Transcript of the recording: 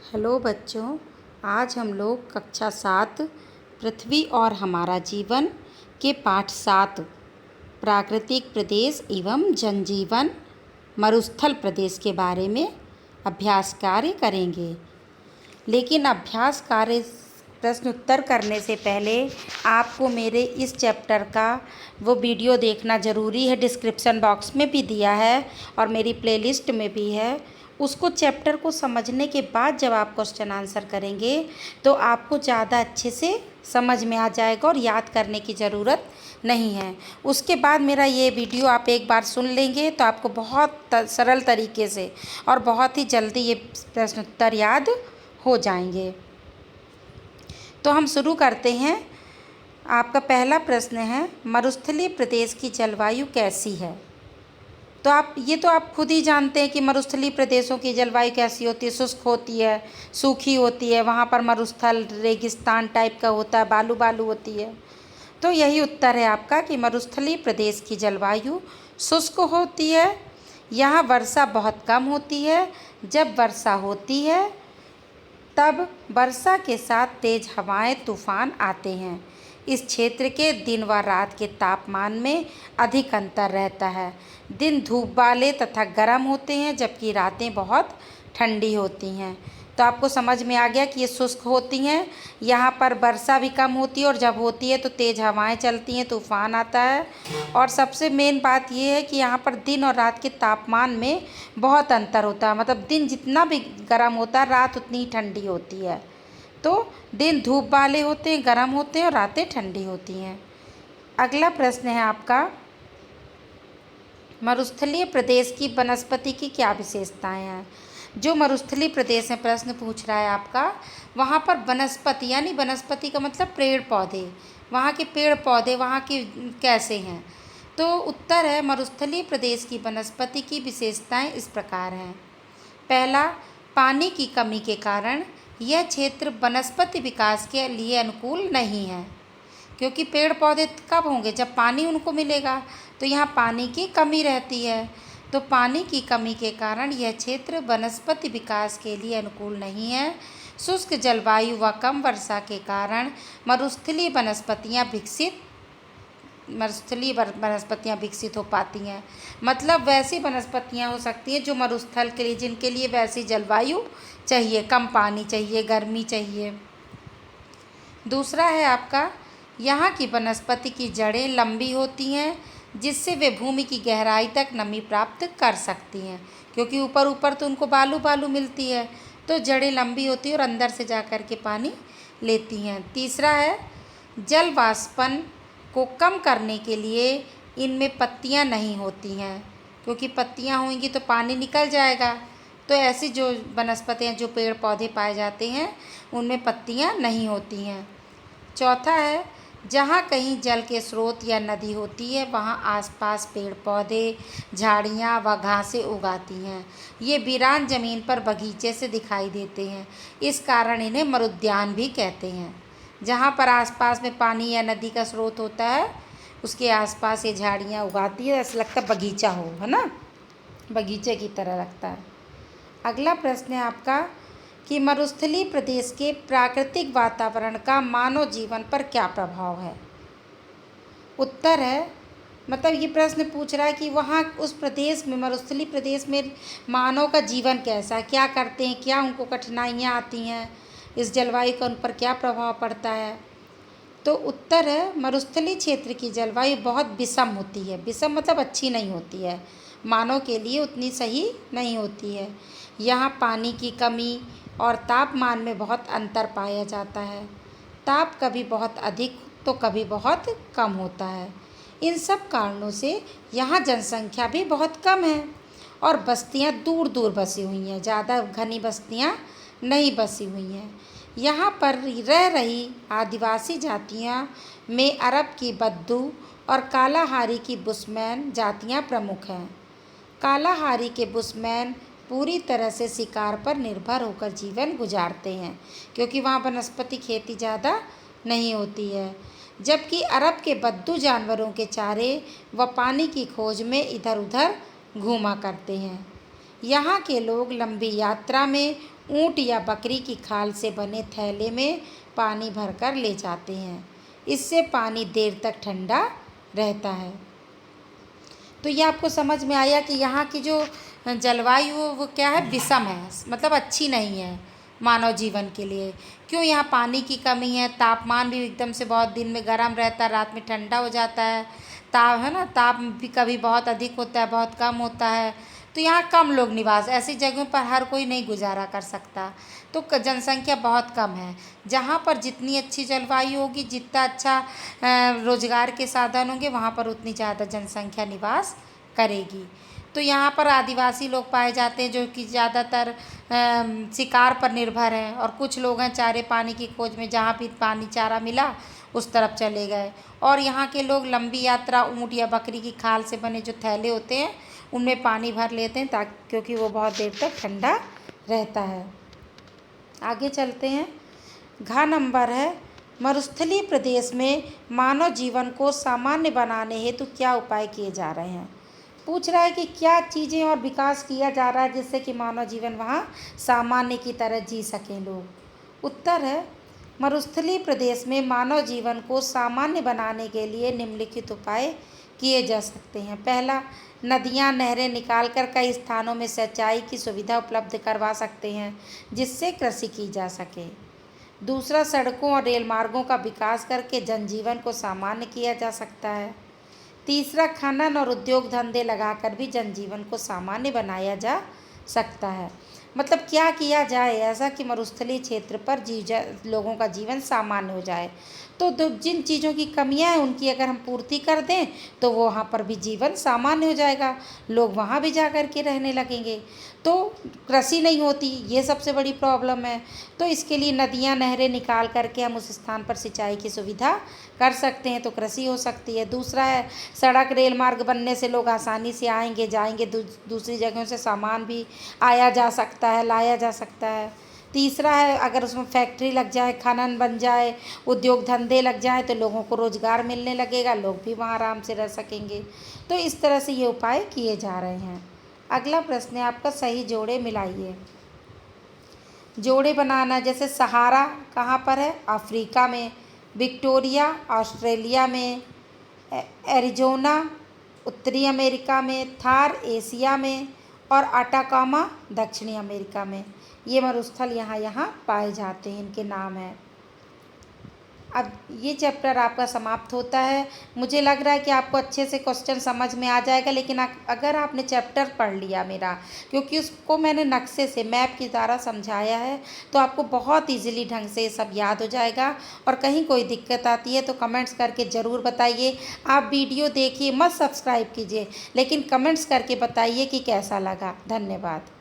Hello बच्चों, आज हम लोग कक्षा 7 पृथ्वी और हमारा जीवन के पाठ 7 प्राकृतिक प्रदेश एवं जनजीवन मरुस्थल प्रदेश के बारे में अभ्यास कार्य करेंगे। लेकिन अभ्यास कार्य प्रश्न उत्तर करने से पहले आपको मेरे इस चैप्टर का वो वीडियो देखना ज़रूरी है। डिस्क्रिप्शन बॉक्स में भी दिया है और मेरी प्लेलिस्ट में भी है। उसको चैप्टर को समझने के बाद जब आप क्वेश्चन आंसर करेंगे तो आपको ज़्यादा अच्छे से समझ में आ जाएगा और याद करने की ज़रूरत नहीं है। उसके बाद मेरा ये वीडियो आप एक बार सुन लेंगे तो आपको बहुत सरल तरीके से और बहुत ही जल्दी ये प्रश्न उत्तर याद हो जाएंगे। तो हम शुरू करते हैं। आपका पहला प्रश्न है, मरुस्थलीय प्रदेश की जलवायु कैसी है? तो आप खुद ही जानते हैं कि मरुस्थलीय प्रदेशों की जलवायु कैसी होती है। शुष्क होती है, सूखी होती है, वहाँ पर मरुस्थल रेगिस्तान टाइप का होता है, बालू बालू होती है। तो यही उत्तर है आपका कि मरुस्थलीय प्रदेश की जलवायु शुष्क होती है। यहाँ वर्षा बहुत कम होती है। जब वर्षा होती है तब वर्षा के साथ तेज़ हवाएं तूफान आते हैं। इस क्षेत्र के दिन व रात के तापमान में अधिक अंतर रहता है। दिन धूप वाले तथा गर्म होते हैं जबकि रातें बहुत ठंडी होती हैं। तो आपको समझ में आ गया कि ये शुष्क होती हैं। यहाँ पर वर्षा भी कम होती है और जब होती है तो तेज़ हवाएं चलती हैं, तूफान आता है। और सबसे मेन बात ये है कि यहाँ पर दिन और रात के तापमान में बहुत अंतर होता है। मतलब दिन जितना भी गर्म होता है, रात उतनी ठंडी होती है। तो दिन धूप वाले होते हैं, गर्म होते हैं और रातें ठंडी होती हैं। अगला प्रश्न है आपका, मरुस्थलीय प्रदेश की वनस्पति की क्या विशेषताएं हैं? जो मरुस्थलीय प्रदेश में प्रश्न पूछ रहा है आपका, वहाँ पर वनस्पति यानी वनस्पति का मतलब पेड़ पौधे, वहाँ के पेड़ पौधे वहाँ के कैसे हैं? तो उत्तर है, मरुस्थलीय प्रदेश की वनस्पति की विशेषताएं इस प्रकार हैं। पहला, पानी की कमी के कारण यह क्षेत्र वनस्पति विकास के लिए अनुकूल नहीं है। क्योंकि पेड़ पौधे कब होंगे? जब पानी उनको मिलेगा। तो यहाँ पानी की कमी रहती है। तो पानी की कमी के कारण यह क्षेत्र वनस्पति विकास के लिए अनुकूल नहीं है। शुष्क जलवायु व कम वर्षा के कारण मरुस्थलीय वनस्पतियाँ विकसित हो पाती हैं। मतलब वैसी वनस्पतियाँ हो सकती हैं जो मरुस्थल के लिए, जिनके लिए वैसी जलवायु चाहिए, कम पानी चाहिए, गर्मी चाहिए। दूसरा है आपका, यहाँ की वनस्पति की जड़ें लंबी होती हैं जिससे वे भूमि की गहराई तक नमी प्राप्त कर सकती हैं। क्योंकि ऊपर ऊपर तो उनको बालू बालू मिलती है, तो जड़ें लंबी होती हैं और अंदर से जा कर के पानी लेती हैं। तीसरा है, जल वाष्पन को कम करने के लिए इनमें पत्तियाँ नहीं होती हैं। क्योंकि पत्तियाँ होंगी तो पानी निकल जाएगा। तो ऐसी जो वनस्पतियाँ, जो पेड़ पौधे पाए जाते हैं, उनमें पत्तियाँ नहीं होती हैं। चौथा है, जहाँ कहीं जल के स्रोत या नदी होती है वहाँ आसपास पेड़ पौधे, झाड़ियाँ व घासें उगाती हैं। ये वीरान ज़मीन पर बगीचे से दिखाई देते हैं। इस कारण इन्हें मरुद्यान भी कहते हैं। जहाँ पर आसपास में पानी या नदी का स्रोत होता है, उसके आसपास ये झाड़ियाँ उगाती है। ऐसा लगता है बगीचा हो, है ना, बगीचे की तरह लगता है। अगला प्रश्न है आपका कि मरुस्थलीय प्रदेश के प्राकृतिक वातावरण का मानव जीवन पर क्या प्रभाव है? उत्तर है, मतलब ये प्रश्न पूछ रहा है कि वहाँ उस प्रदेश में, मरुस्थलीय प्रदेश में मानव का जीवन कैसा है, क्या करते हैं, क्या उनको कठिनाइयाँ आती हैं, इस जलवायु का उन पर क्या प्रभाव पड़ता है। तो उत्तर है, मरुस्थलीय क्षेत्र की जलवायु बहुत विषम होती है। विषम मतलब अच्छी नहीं होती है, मानव के लिए उतनी सही नहीं होती है। यहाँ पानी की कमी और तापमान में बहुत अंतर पाया जाता है। ताप कभी बहुत अधिक तो कभी बहुत कम होता है। इन सब कारणों से यहाँ जनसंख्या भी बहुत कम है और बस्तियाँ दूर दूर बसी हुई हैं, ज़्यादा घनी बस्तियाँ नहीं बसी हुई हैं। यहाँ पर रह रही आदिवासी जातियाँ में अरब की बद्दू और कालाहारी की बुशमैन जातियाँ प्रमुख हैं। कालाहारी के बुशमैन पूरी तरह से शिकार पर निर्भर होकर जीवन गुजारते हैं, क्योंकि वहाँ वनस्पति खेती ज़्यादा नहीं होती है। जबकि अरब के बद्दू जानवरों के चारे व पानी की खोज में इधर उधर घूमा करते हैं। यहाँ के लोग लंबी यात्रा में ऊँट या बकरी की खाल से बने थैले में पानी भरकर ले जाते हैं। इससे पानी देर तक ठंडा रहता है। तो ये आपको समझ में आया कि यहाँ की जो जलवायु वो क्या है, विषम है, मतलब अच्छी नहीं है मानव जीवन के लिए। क्यों? यहाँ पानी की कमी है, तापमान भी एकदम से बहुत दिन में गर्म रहता है, रात में ठंडा हो जाता है। ताप है ना, ताप भी कभी बहुत अधिक होता है, बहुत कम होता है। तो यहाँ कम लोग निवास, ऐसी जगहों पर हर कोई नहीं गुजारा कर सकता। तो जनसंख्या बहुत कम है। जहाँ पर जितनी अच्छी जलवायु होगी, जितना अच्छा रोजगार के साधन होंगे, वहाँ पर उतनी ज़्यादा जनसंख्या निवास करेगी। तो यहाँ पर आदिवासी लोग पाए जाते हैं जो कि ज़्यादातर शिकार पर निर्भर हैं, और कुछ लोग हैं चारे पानी की खोज में, जहाँ भी पानी चारा मिला उस तरफ चले गए। और यहाँ के लोग लंबी यात्रा ऊँट या बकरी की खाल से बने जो थैले होते हैं उनमें पानी भर लेते हैं, ताकि क्योंकि वो बहुत देर तक ठंडा रहता है। आगे चलते हैं। घ नंबर है, मरुस्थलीय प्रदेश में मानव जीवन को सामान्य बनाने हेतु क्या उपाय किए जा रहे हैं। पूछ रहा है कि क्या चीज़ें और विकास किया जा रहा है जिससे कि मानव जीवन वहाँ सामान्य की तरह जी सकें लोग। उत्तर है, मरुस्थलीय प्रदेश में मानव जीवन को सामान्य बनाने के लिए निम्नलिखित उपाय किए जा सकते हैं। पहला, नदियाँ नहरें निकालकर कई स्थानों में सिंचाई की सुविधा उपलब्ध करवा सकते हैं जिससे कृषि की जा सके। दूसरा, सड़कों और रेल मार्गों का विकास करके जनजीवन को सामान्य किया जा सकता है। तीसरा, खनन और उद्योग धंधे लगाकर भी जनजीवन को सामान्य बनाया जा सकता है। मतलब क्या किया जाए ऐसा कि मरुस्थलीय क्षेत्र पर लोगों का जीवन सामान्य हो जाए। तो जिन चीज़ों की कमियां हैं उनकी अगर हम पूर्ति कर दें तो वो वहाँ पर भी जीवन सामान्य हो जाएगा, लोग वहाँ भी जा कर के रहने लगेंगे। तो कृषि नहीं होती, ये सबसे बड़ी प्रॉब्लम है। तो इसके लिए नदियाँ नहरें निकाल करके हम उस स्थान पर सिंचाई की सुविधा कर सकते हैं, तो कृषि हो सकती है। दूसरा है, सड़क रेल मार्ग बनने से लोग आसानी से आएंगे जाएंगे, दूसरी जगहों से सामान भी आया जा सकता है, लाया जा सकता है। तीसरा है, अगर उसमें फैक्ट्री लग जाए, खनन बन जाए, उद्योग धंधे लग जाए तो लोगों को रोज़गार मिलने लगेगा, लोग भी वहाँ आराम से रह सकेंगे। तो इस तरह से ये उपाय किए जा रहे हैं। अगला प्रश्न है आपका, सही जोड़े मिलाइए। जोड़े बनाना, जैसे सहारा कहाँ पर है? अफ्रीका में। विक्टोरिया ऑस्ट्रेलिया में। एरिज़ोना उत्तरी अमेरिका में। थार एशिया में। और अटाकामा दक्षिणी अमेरिका में। ये मरुस्थल यहाँ पाए जाते हैं, इनके नाम हैं। अब ये चैप्टर आपका समाप्त होता है। मुझे लग रहा है कि आपको अच्छे से क्वेश्चन समझ में आ जाएगा, लेकिन अगर आपने चैप्टर पढ़ लिया मेरा, क्योंकि उसको मैंने नक्शे से मैप की तरह समझाया है, तो आपको बहुत इजीली ढंग से ये सब याद हो जाएगा। और कहीं कोई दिक्कत आती है तो कमेंट्स करके ज़रूर बताइए। आप वीडियो देखिए, मत सब्सक्राइब कीजिए, लेकिन कमेंट्स करके बताइए कि कैसा लगा। धन्यवाद।